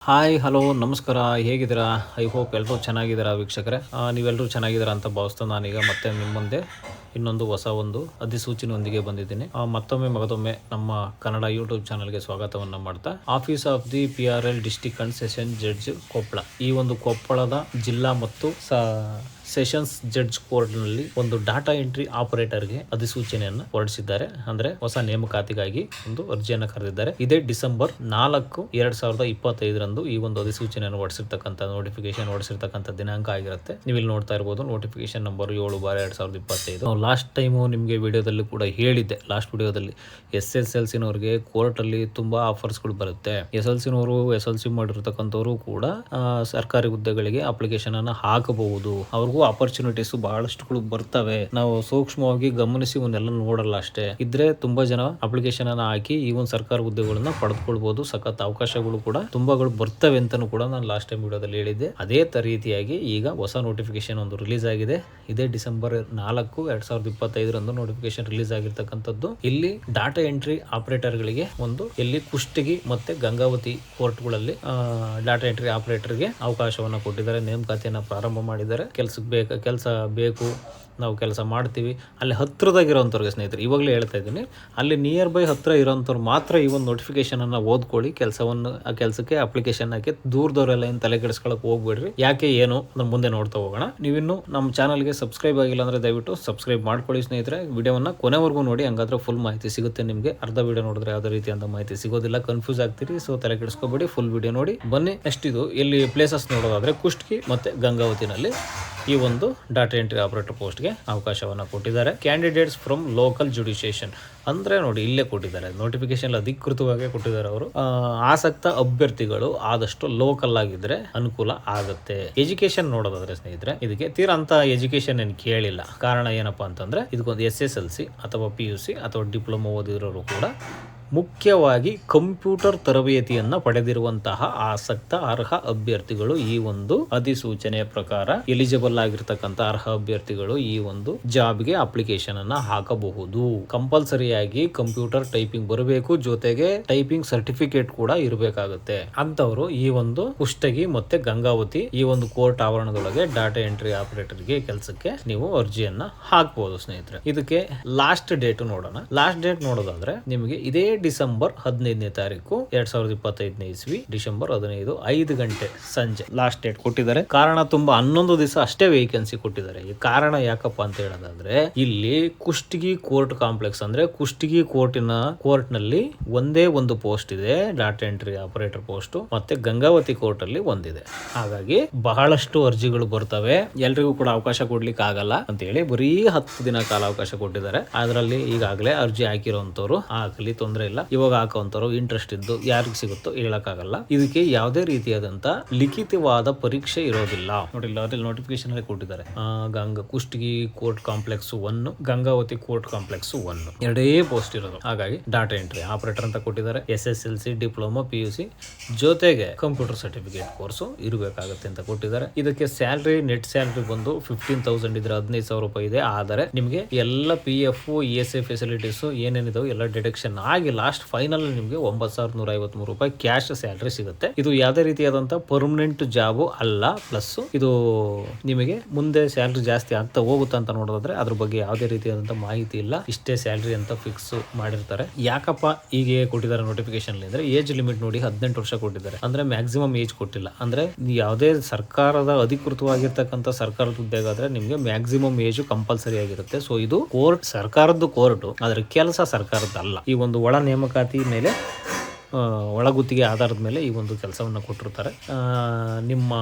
Hi hello ನಮಸ್ಕಾರ, ಹೇಗಿದ್ದೀರಾ? I hope ಎಲ್ಲರೂ ಚೆನ್ನಾಗಿದ್ದೀರಾ ವೀಕ್ಷಕರೇ. ನೀವೆಲ್ಲರೂ ಚೆನ್ನಾಗಿದ್ದೀರಾ ಅಂತ ಭಾವಿಸ್ತಾ ನಾನೀಗ ಮತ್ತೆ ನಿಮ್ಮ ಮುಂದೆ ಇನ್ನೊಂದು ಹೊಸ ಅಧಿಸೂಚನೆಯೊಂದಿಗೆ ಬಂದಿದ್ದೀನಿ. ಮಗದೊಮ್ಮೆ ನಮ್ಮ ಕನ್ನಡ ಯೂಟ್ಯೂಬ್ ಚಾನಲ್ಗೆ ಸ್ವಾಗತವನ್ನು ಮಾಡ್ತಾ, office of the PRL district and session judge Koppal, ಈ ಒಂದು ಕೊಪ್ಪಳದ ಜಿಲ್ಲಾ ಮತ್ತು ಸೆಷನ್ಸ್ ಜಡ್ಜ್ ಕೋರ್ಟ್ನಲ್ಲಿ ಒಂದು ಡಾಟಾ ಎಂಟ್ರಿ ಆಪರೇಟರ್ಗೆ ಅಧಿಸೂಚನೆಯನ್ನು ಹೊರಡಿಸಿದ್ದಾರೆ. ಅಂದ್ರೆ ಹೊಸ ನೇಮಕಾತಿಗಾಗಿ ಒಂದು ಅರ್ಜಿಯನ್ನು ಕರೆದಿದ್ದಾರೆ. ಇದೇ ಡಿಸೆಂಬರ್ 4, 2025 ಈ ಒಂದು ಅಧಿಸೂಚನೆಯನ್ನು ಹೊರಡಿಸಿರ್ತಕ್ಕಂಥ ಹೊರಡಿಸಿರ್ತಕ್ಕಂಥ ದಿನಾಂಕ ಆಗಿರುತ್ತೆ. ನೀವು ಇಲ್ಲಿ ನೋಡ್ತಾ ಇರಬಹುದು ನೋಟಿಫಿಕೇಶನ್ ನಂಬರ್ 7/2025. ಲಾಸ್ಟ್ ಟೈಮು ನಿಮಗೆ ವಿಡಿಯೋದಲ್ಲಿ ಕೂಡ ಹೇಳಿದ್ದೆ. ಲಾಸ್ಟ್ ವಿಡಿಯೋದಲ್ಲಿ SSLC ಕೋರ್ಟ್ ಅಲ್ಲಿ ತುಂಬಾ ಆಫರ್ಸ್ಗಳು ಬರುತ್ತೆ. SLC ಮಾಡಿರ್ತಕ್ಕಂಥವ್ರು ಕೂಡ ಸರ್ಕಾರಿ ಹುದ್ದೆಗಳಿಗೆ ಅಪ್ಲಿಕೇಶನ್ ಅನ್ನು ಹಾಕಬಹುದು. ಅವ್ರಿಗೂ ಆಪರ್ಚುನಿಟೀಸ್ ಬಹಳಷ್ಟು ಬರ್ತವೆ. ನಾವು ಸೂಕ್ಷ್ಮವಾಗಿ ಗಮನಿಸಿ ಒಂದೆಲ್ಲ ನೋಡಲ್ಲ ಅಷ್ಟೇ. ಇದ್ರೆ ತುಂಬಾ ಜನ ಅಪ್ಲಿಕೇಶನ್ ಅನ್ನ ಹಾಕಿ ಈ ಒಂದು ಸರ್ಕಾರಿ ಹುದ್ದೆಗಳನ್ನ ಪಡೆದುಕೊಳ್ಬಹುದು. ಸಖತ್ ಅವಕಾಶಗಳು ಕೂಡ ತುಂಬಾಗಳು ಬರ್ತವೆ ಅಂತಾನು ಕೂಡ ನಾನು ಲಾಸ್ಟ್ ಟೈಮ್ ವಿಡಿಯೋದಲ್ಲಿ ಹೇಳಿದ್ದೆ. ಅದೇ ರೀತಿಯಾಗಿ ಈಗ ಹೊಸ ನೋಟಿಫಿಕೇಶನ್ ಒಂದು ರಿಲೀಸ್ ಆಗಿದೆ. ಇದೇ ಡಿಸೆಂಬರ್ 4, 2025 ನೋಟಿಫಿಕೇಶನ್ ರಿಲೀಸ್ ಆಗಿರ್ತಕ್ಕಂಥದ್ದು. ಇಲ್ಲಿ ಡಾಟಾ ಎಂಟ್ರಿ ಆಪರೇಟರ್ ಗಳಿಗೆ ಇಲ್ಲಿ ಕುಷ್ಟಗಿ ಮತ್ತೆ ಗಂಗಾವತಿ ಕೋರ್ಟ್ಗಳಲ್ಲಿ ಡಾಟಾ ಎಂಟ್ರಿ ಆಪರೇಟರ್ಗೆ ಅವಕಾಶವನ್ನ ಕೊಟ್ಟಿದ್ದಾರೆ. ನೇಮಕಾತಿಯನ್ನ ಪ್ರಾರಂಭ ಮಾಡಿದ್ದಾರೆ. ಕೆಲಸ ಬೇಕು, ನಾವು ಕೆಲಸ ಮಾಡ್ತೀವಿ. ಅಲ್ಲಿ ಹತ್ರದಾಗಿರೋಂಥವ್ರಿಗೆ ಸ್ನೇಹಿತರೆ ಇವಾಗಲೇ ಹೇಳ್ತಾ ಇದ್ದೀನಿ, ಅಲ್ಲಿ ನಿಯರ್ ಬೈ ಹತ್ರ ಇರೋಂಥವ್ರು ಮಾತ್ರ ಈ ಒಂದು ನೋಟಿಫಿಕೇಶನ್ ಅನ್ನ ಓದ್ಕೊಳ್ಳಿ. ಆ ಕೆಲಸಕ್ಕೆ ಅಪ್ಲಿಕೇಶನ್ ಹಾಕಿ ದೂರದವರೆಲ್ಲ ಏನು ತಲೆ ಕೆಡಿಸ್ಕೊಳಕ್ ಹೋಗ್ಬೇಡ್ರಿ. ಯಾಕೆ ಏನು ನಮ್ಮ ಮುಂದೆ ನೋಡ್ತಾ ಹೋಗೋಣ. ನೀವಿನ್ನು ನಮ್ಮ ಚಾನಲ್ಗೆ ಸಬ್ಸ್ಕ್ರೈಬ್ ಆಗಿಲ್ಲ ಅಂದ್ರೆ ದಯವಿಟ್ಟು ಸಬ್ಸ್ಕ್ರೈಬ್ ಮಾಡ್ಕೊಳ್ಳಿ ಸ್ನೇಹಿತರೆ. ವಿಡಿಯೋವನ್ನ ಕೊನೆವರೆಗೂ ನೋಡಿ, ಹಂಗಾದ್ರೆ ಫುಲ್ ಮಾಹಿತಿ ಸಿಗುತ್ತೆ ನಿಮಗೆ. ಅರ್ಧ ವಿಡಿಯೋ ನೋಡಿದ್ರೆ ಯಾವುದೇ ರೀತಿಯಾದ ಮಾಹಿತಿ ಸಿಗೋದಿಲ್ಲ, ಕನ್ಫ್ಯೂಸ್ ಆಗ್ತೀರಿ. ಸೊ ತಲೆ ಕೆಡಿಸ್ಕೋಬೇಡಿ, ಫುಲ್ ವಿಡಿಯೋ ನೋಡಿ ಬನ್ನಿ. ನೆಕ್ಸ್ಟ್ ಇದು ಇಲ್ಲಿ ಪ್ಲೇಸಸ್ ನೋಡೋದಾದ್ರೆ ಕುಷ್ಟಗಿ ಮತ್ತೆ ಗಂಗಾವತಿನಲ್ಲಿ ಈ ಒಂದು ಡಾಟಾ ಎಂಟ್ರಿ ಆಪರೇಟರ್ ಪೋಸ್ಟ್ಗೆ ಅವಕಾಶವನ್ನು ಕೊಟ್ಟಿದ್ದಾರೆ. ಕ್ಯಾಂಡಿಡೇಟ್ಸ್ ಫ್ರಮ್ ಲೋಕಲ್ ಜುಡಿಷಿಯೇಷನ್ ಅಂದ್ರೆ ನೋಡಿ ಇಲ್ಲೇ ಕೊಟ್ಟಿದ್ದಾರೆ, ನೋಟಿಫಿಕೇಶನ್ ಅಧಿಕೃತವಾಗಿ ಕೊಟ್ಟಿದ್ದಾರೆ. ಅವರು ಆಸಕ್ತ ಅಭ್ಯರ್ಥಿಗಳು ಆದಷ್ಟು ಲೋಕಲ್ ಆಗಿದ್ರೆ ಅನುಕೂಲ ಆಗುತ್ತೆ. ಎಜುಕೇಶನ್ ನೋಡೋದಾದ್ರೆ ಸ್ನೇಹಿತರೆ ಇದಕ್ಕೆ ತೀರಾ ಅಂತ ಎಜುಕೇಶನ್ ಏನು ಕೇಳಿಲ್ಲ. ಕಾರಣ ಏನಪ್ಪಾ ಅಂತಂದ್ರೆ ಇದಕ್ಕೊಂದು SSLC ಅಥವಾ PUC ಅಥವಾ ಡಿಪ್ಲೊಮಾ ಓದಿರೋರು ಕೂಡ ಮುಖ್ಯವಾಗಿ ಕಂಪ್ಯೂಟರ್ ತರಬೇತಿಯನ್ನ ಪಡೆದಿರುವಂತಹ ಆಸಕ್ತ ಅರ್ಹ ಅಭ್ಯರ್ಥಿಗಳು ಈ ಒಂದು ಅಧಿಸೂಚನೆಯ ಪ್ರಕಾರ ಎಲಿಜಿಬಲ್ ಆಗಿರ್ತಕ್ಕಂಥ ಅರ್ಹ ಅಭ್ಯರ್ಥಿಗಳು ಈ ಒಂದು ಜಾಬ್ಗೆ ಅಪ್ಲಿಕೇಶನ್ ಅನ್ನ ಹಾಕಬಹುದು. ಕಂಪಲ್ಸರಿಯಾಗಿ ಕಂಪ್ಯೂಟರ್ ಟೈಪಿಂಗ್ ಬರಬೇಕು, ಜೊತೆಗೆ ಟೈಪಿಂಗ್ ಸರ್ಟಿಫಿಕೇಟ್ ಕೂಡ ಇರಬೇಕಾಗುತ್ತೆ. ಅಂತವರು ಈ ಒಂದು ಕುಷ್ಟಗಿ ಮತ್ತೆ ಗಂಗಾವತಿ ಈ ಒಂದು ಕೋರ್ಟ್ ಆವರಣದೊಳಗೆ ಡಾಟಾ ಎಂಟ್ರಿ ಆಪರೇಟರ್ಗೆ ಕೆಲಸಕ್ಕೆ ನೀವು ಅರ್ಜಿಯನ್ನ ಹಾಕಬಹುದು ಸ್ನೇಹಿತರೆ. ಇದಕ್ಕೆ ಲಾಸ್ಟ್ ಡೇಟ್ ನೋಡೋಣ. ಲಾಸ್ಟ್ ಡೇಟ್ ನೋಡೋದಾದ್ರೆ ನಿಮಗೆ ಇದೇ ಡಿಸೆಂಬರ್ 15ನೇ ತಾರೀಕು 2025 ಇಸ್ವಿ ಡಿಸೆಂಬರ್ 15 5 ಗಂಟೆ ಸಂಜೆ ಲಾಸ್ಟ್ ಡೇಟ್ ಕೊಟ್ಟಿದ್ದಾರೆ. ಕಾರಣ ತುಂಬಾ 11 ದಿವಸ ಅಷ್ಟೇ ವೇಕೆನ್ಸಿ ಕೊಟ್ಟಿದ್ದಾರೆ. ಈ ಕಾರಣ ಯಾಕಪ್ಪ ಅಂತ ಹೇಳೋದಾದ್ರೆ ಇಲ್ಲಿ ಕುಷ್ಟಗಿ ಕೋರ್ಟ್ ಕಾಂಪ್ಲೆಕ್ಸ್ ಅಂದ್ರೆ ಕುಷ್ಟಗಿ ಕೋರ್ಟ್ ನಲ್ಲಿ ಒಂದೇ ಒಂದು ಪೋಸ್ಟ್ ಇದೆ, ಡಾಟಾ ಎಂಟ್ರಿ ಆಪರೇಟರ್ ಪೋಸ್ಟ್. ಮತ್ತೆ ಗಂಗಾವತಿ ಕೋರ್ಟ್ ಅಲ್ಲಿ ಒಂದಿದೆ. ಹಾಗಾಗಿ ಬಹಳಷ್ಟು ಅರ್ಜಿಗಳು ಬರ್ತವೆ, ಎಲ್ರಿಗೂ ಕೂಡ ಅವಕಾಶ ಕೊಡ್ಲಿಕ್ಕೆ ಆಗಲ್ಲ ಅಂತ ಹೇಳಿ ಬರೀ 10 ದಿನ ಕಾಲಾವಕಾಶ ಕೊಟ್ಟಿದ್ದಾರೆ. ಅದರಲ್ಲಿ ಈಗಾಗಲೇ ಅರ್ಜಿ ಹಾಕಿರುವಂತವ್ರು ಹಾಕಲಿ, ತೊಂದರೆ ಇಲ್ಲ. ಇವಾಗ ಹಾಕುವಂತವ್ರು ಇಂಟ್ರೆಸ್ಟ್ ಇದ್ದು ಯಾರಿಗೆ ಸಿಗುತ್ತೋ ಹೇಳಕ್ಕಾಗಲ್ಲ. ಇದಕ್ಕೆ ಯಾವುದೇ ರೀತಿಯಾದಂತ ಲಿಖಿತವಾದ ಪರೀಕ್ಷೆ ಇರೋದಿಲ್ಲ. ನೋಡಿಲ್ಲ ನೋಟಿಫಿಕೇಶನ್ ಅಲ್ಲಿ ಕೊಟ್ಟಿದ್ದಾರೆ. Kushtagi court complex 1, Gangavathi court complex 1 ಎರಡೇ ಪೋಸ್ಟ್ ಇರೋದು. ಹಾಗಾಗಿ ಡಾಟಾ ಎಂಟ್ರಿ ಆಪರೇಟರ್ ಅಂತ ಕೊಟ್ಟಿದ್ದಾರೆ. SSLC, ಡಿಪ್ಲೊಮಾ, PUC ಜೊತೆಗೆ ಕಂಪ್ಯೂಟರ್ ಸರ್ಟಿಫಿಕೇಟ್ ಕೋರ್ಸ್ ಇರಬೇಕಾಗುತ್ತೆ ಅಂತ ಕೊಟ್ಟಿದ್ದಾರೆ. ಇದಕ್ಕೆ ನೆಟ್ ಸ್ಯಾಲರಿ ಬಂದು 15,000 ಇದ್ರೆ 15,000 ರೂಪಾಯಿ ಇದೆ. ಆದರೆ ನಿಮಗೆ ಎಲ್ಲ PF, ESA ಫೆಸಿಲಿಟೀಸ್ ಏನೇನಿದಾವೆ ಎಲ್ಲ ಡಿಡಕ್ಷನ್ ಆಗಿ ಲಾಸ್ಟ್ ಫೈನಲ್ ನಿಮಗೆ 9,153 ರೂಪಾಯಿ ಕ್ಯಾಶ್ ಸ್ಯಾಲರಿ ಸಿಗುತ್ತೆ. ಇದು ಯಾವುದೇ ರೀತಿಯಾದಂತಹ ಪರ್ಮನೆಂಟ್ ಜಾಬ್ ಅಲ್ಲ. ಪ್ಲಸ್ ಇದು ನಿಮಗೆ ಮುಂದೆ ಸ್ಯಾಲರಿ ಜಾಸ್ತಿ ಆಗ್ತಾ ಹೋಗುತ್ತೆ ಅಂತ ನೋಡೋದಾದ್ರೆ ಅದ್ರ ಬಗ್ಗೆ ಯಾವುದೇ ರೀತಿಯಾದಂತಹ ಮಾಹಿತಿ ಇಲ್ಲ. ಇಷ್ಟೇ ಸ್ಯಾಲರಿ ಅಂತ ಫಿಕ್ಸ್ ಮಾಡಿರ್ತಾರೆ. ಯಾಕಪ್ಪ ಹೀಗೆ ಕೊಟ್ಟಿದ್ದಾರೆ ನೋಟಿಫಿಕೇಶನ್ ಅಂದ್ರೆ ಏಜ್ ಲಿಮಿಟ್ ನೋಡಿ 18 ವರ್ಷ ಕೊಟ್ಟಿದ್ದಾರೆ. ಅಂದ್ರೆ ಮ್ಯಾಕ್ಸಿಮಮ್ ಏಜ್ ಕೊಟ್ಟಿಲ್ಲ. ಅಂದ್ರೆ ಯಾವುದೇ ಸರ್ಕಾರದ ಅಧಿಕೃತವಾಗಿರ್ತಕ್ಕಂಥ ಸರ್ಕಾರದ ಹುದ್ದೆಗಾದ್ರೆ ನಿಮ್ಗೆ ಮ್ಯಾಕ್ಸಿಮಮ್ ಏಜ್ ಕಂಪಲ್ಸರಿ ಆಗಿರುತ್ತೆ. ಸೊ ಇದು ಸರ್ಕಾರದ್ದು ಕೋರ್ಟ್, ಆದ್ರೆ ಕೆಲಸ ಸರ್ಕಾರದ್ದಲ್ಲ. ಈ ಒಂದು ಒಳ ನೇಮಕಾತಿ ಮೇಲೆ ಒಳಗುತ್ತಿಗೆ ಆಧಾರದ ಮೇಲೆ ಈ ಒಂದು ಕೆಲಸವನ್ನು ಕೊಟ್ಟಿರ್ತಾರೆ. ನಿಮ್ಮ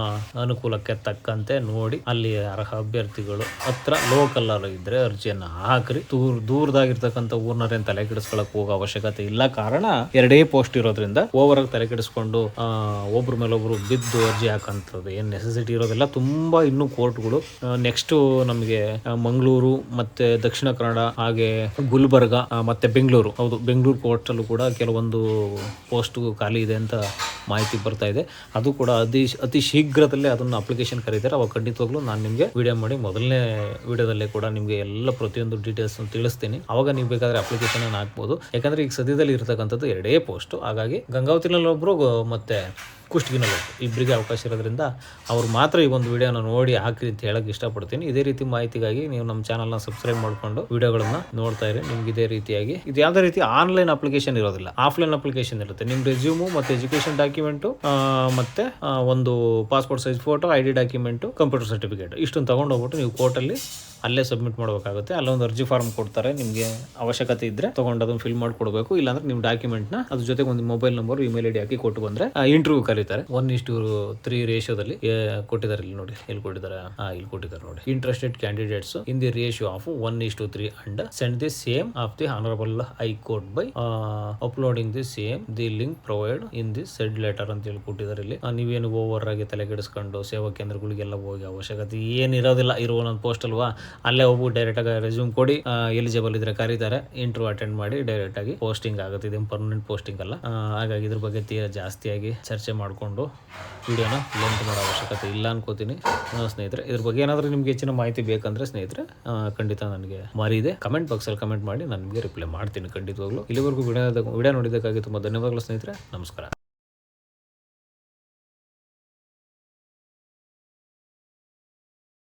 ಅನುಕೂಲಕ್ಕೆ ತಕ್ಕಂತೆ ನೋಡಿ ಅಲ್ಲಿ ಅರ್ಹ ಅಭ್ಯರ್ಥಿಗಳು ಹತ್ರ ಲೋಕಲ್ ಇದ್ರೆ ಅರ್ಜಿಯನ್ನು ಹಾಕ್ರಿ. ದೂರದಾಗಿರ್ತಕ್ಕಂಥ ಊರ್ನರೇನು ತಲೆ ಕೆಡಿಸ್ಕೊಳಕ್ ಹೋಗೋ ಅವಶ್ಯಕತೆ ಇಲ್ಲ. ಕಾರಣ ಎರಡೇ ಪೋಸ್ಟ್ ಇರೋದ್ರಿಂದ ಓವರ್ ಆಗಿ ತಲೆ ಕೆಡಿಸ್ಕೊಂಡು ಒಬ್ರ ಮೇಲೆ ಒಬ್ರು ಬಿದ್ದು ಅರ್ಜಿ ಹಾಕಂತದ್ದು ಏನ್ ನೆಸೆಸಿಟಿ ಇರೋದಿಲ್ಲ. ತುಂಬಾ ಇನ್ನೂ ಕೋರ್ಟ್ಗಳು ನೆಕ್ಸ್ಟ್ ನಮಗೆ ಮಂಗಳೂರು ಮತ್ತೆ ದಕ್ಷಿಣ ಕನ್ನಡ ಹಾಗೆ ಗುಲ್ಬರ್ಗ ಮತ್ತೆ ಬೆಂಗಳೂರು, ಹೌದು ಬೆಂಗಳೂರು ಕೋರ್ಟ್ ಅಲ್ಲೂ ಕೂಡ ಕೆಲವೊಂದು ಪೋಸ್ಟ್ ಖಾಲಿ ಇದೆ ಅಂತ ಮಾಹಿತಿ ಬರ್ತಾ ಇದೆ. ಅದು ಕೂಡ ಅತಿ ಶೀಘ್ರದಲ್ಲೇ ಅದನ್ನು ಅಪ್ಲಿಕೇಶನ್ ಕರೀತಾರೆ. ಅವಾಗ ಖಂಡಿತವಾಗ್ಲೂ ನಾನು ನಿಮಗೆ ವಿಡಿಯೋ ಮಾಡಿ ಮೊದಲನೇ ವಿಡಿಯೋದಲ್ಲೇ ಕೂಡ ನಿಮಗೆ ಎಲ್ಲ ಪ್ರತಿಯೊಂದು ಡೀಟೇಲ್ಸ್ ತಿಳಿಸ್ತೀನಿ. ಅವಾಗ ನೀವು ಬೇಕಾದ್ರೆ ಅಪ್ಲಿಕೇಶನ್ ಅನ್ನು ಹಾಕ್ಬೋದು. ಯಾಕಂದ್ರೆ ಈಗ ಸದ್ಯದಲ್ಲಿ ಇರತಕ್ಕಂಥದ್ದು ಎರಡೇ ಪೋಸ್ಟ್. ಹಾಗಾಗಿ ಗಂಗಾವತಿನಲ್ಲಿ ಒಬ್ರು ಮತ್ತೆ ಕುಷ್ಟಗಿನಲ್ಲಿ ಇಬ್ಬರಿಗೆ ಅವಕಾಶ ಇರೋದ್ರಿಂದ ಅವ್ರು ಮಾತ್ರ ಈ ಒಂದು ವಿಡಿಯೋನ ನೋಡಿ ಹಾಕಿ ಅಂತ ಹೇಳಕ್ಕೆ ಇಷ್ಟಪಡ್ತೀನಿ. ಇದೇ ರೀತಿ ಮಾಹಿತಿಗಾಗಿ ನೀವು ನಮ್ಮ ಚಾನಲ್ನ ಸಬ್ಸ್ಕ್ರೈಬ್ ಮಾಡಿಕೊಂಡು ವಿಡಿಯೋಗಳನ್ನ ನೋಡ್ತಾ ಇರಿ. ನಿಮ್ಗೆ ಇದೇ ರೀತಿಯಾಗಿ ಇದು ಯಾವುದೇ ರೀತಿ ಆನ್ಲೈನ್ ಅಪ್ಲಿಕೇಶನ್ ಇರೋದಿಲ್ಲ, ಆಫ್ಲೈನ್ ಅಪ್ಲಿಕೇಶನ್ ಇರುತ್ತೆ. ನಿಮ್ಮ ರೆಸ್ಯೂಮು ಮತ್ತು ಎಜುಕೇಷನ್ ಡಾಕ್ಯುಮೆಂಟು ಮತ್ತು ಒಂದು passport size photo, ID document, computer certificate ಇಷ್ಟನ್ನು ತೊಗೊಂಡು ಹೋಗ್ಬಿಟ್ಟು ನೀವು ಕೋರ್ಟಲ್ಲಿ ಅಲ್ಲೇ ಸಬ್ಮಿಟ್ ಮಾಡಬೇಕಾಗುತ್ತೆ. ಅಲ್ಲೊಂದು ಅರ್ಜಿ ಫಾರ್ಮ್ ಕೊಡ್ತಾರೆ, ನಿಮಗೆ ಅವಶ್ಯಕತೆ ಇದ್ದರೆ ತೊಗೊಂಡು ಅದನ್ನು ಫಿಲ್ ಮಾಡಿ ಕೊಡಬೇಕು. ಇಲ್ಲಾಂದ್ರೆ ನಿಮ್ಮ ಡಾಕ್ಯುಮೆಂಟ್ನ ಅದ್ರ ಜೊತೆಗೆ ಒಂದು ಮೊಬೈಲ್ ನಂಬರ್, ಇಮೇಲ್ ID ಹಾಕಿ ಕೊಟ್ಟು ಬಂದರೆ ಇಂಟರ್ವ್ಯೂ ಕರೀತಾರೆ. 1:3 ರೇಷಿಯೋದಲ್ಲಿ ಕೊಟ್ಟಿದ್ದಾರೆ. ಇಲ್ಲಿ ನೋಡಿ, ಎಲ್ಲಿ ಕೊಟ್ಟಿದ್ದಾರೆ, ಇಲ್ಲಿ ಕೊಟ್ಟಿದ್ದಾರೆ ನೋಡಿ. Interested candidates in the ratio of 1:3 and send the same of the honourable high court by uploading the same the link provide in the shed letter ಅಂತ ಹೇಳಿ ಕೊಟ್ಟಿದ್ದಾರೆ. ಇಲ್ಲಿ ನೀವೇನು ಓವರ್ ಆಗಿ ತಲೆಗೆಡಿಸ್ಕೊಂಡು ಸೇವಾ ಕೇಂದ್ರಗಳಿಗೆಲ್ಲ ಹೋಗಿ ಅವಶ್ಯಕತೆ ಏನಿರೋದಿಲ್ಲ. ಇರೋ ಒಂದೊಂದು ಪೋಸ್ಟ್ ಅಲ್ವಾ, ಅಲ್ಲೇ ಹೋಗ್ಬಿಟ್ಟು ಡೈರೆಕ್ಟಾಗಿ ರೆಸ್ಯೂಮ್ ಕೊಡಿ, ಎಲಿಜಿಬಲ್ ಇದ್ರೆ ಕರೀತಾರೆ, ಇಂಟರ್ವ್ಯೂ ಅಟೆಂಡ್ ಮಾಡಿ ಡೈರೆಕ್ಟಾಗಿ ಪೋಸ್ಟಿಂಗ್ ಆಗುತ್ತೆ. ಇದೇನು ಪರ್ಮನೆಂಟ್ ಪೋಸ್ಟಿಂಗ್ ಅಲ್ಲ. ಹಾಗಾಗಿ ಇದ್ರ ಬಗ್ಗೆ ತೀರಾ ಜಾಸ್ತಿಯಾಗಿ ಚರ್ಚೆ ಮಾಡಿಕೊಂಡು ವಿಡಿಯೋನ ಲೆಂತ್ ಮಾಡೋ ಅವಶ್ಯಕತೆ ಇಲ್ಲ ಅನ್ಕೋತೀನಿ ಸ್ನೇಹಿತರೆ. ಇದ್ರ ಬಗ್ಗೆ ಏನಾದರೂ ನಿಮ್ಗೆ ಹೆಚ್ಚಿನ ಮಾಹಿತಿ ಬೇಕಂದ್ರೆ ಸ್ನೇಹಿತರೆ ಖಂಡಿತ ನನಗೆ ಮಾರಿದೆ ಕಮೆಂಟ್ ಬಾಕ್ಸಲ್ಲಿ ಕಮೆಂಟ್ ಮಾಡಿ, ನಾನು ನಿಮಗೆ ರಿಪ್ಲೈ ಮಾಡ್ತೀನಿ ಖಂಡಿತವಾಗ್ಲೂ. ಇಲ್ಲಿವರೆಗೂ ವಿಡಿಯೋ ನೋಡಿದ್ದಕ್ಕಾಗಿ ತುಂಬ ಧನ್ಯವಾದಗಳು ಸ್ನೇಹಿತರೆ. ನಮಸ್ಕಾರ.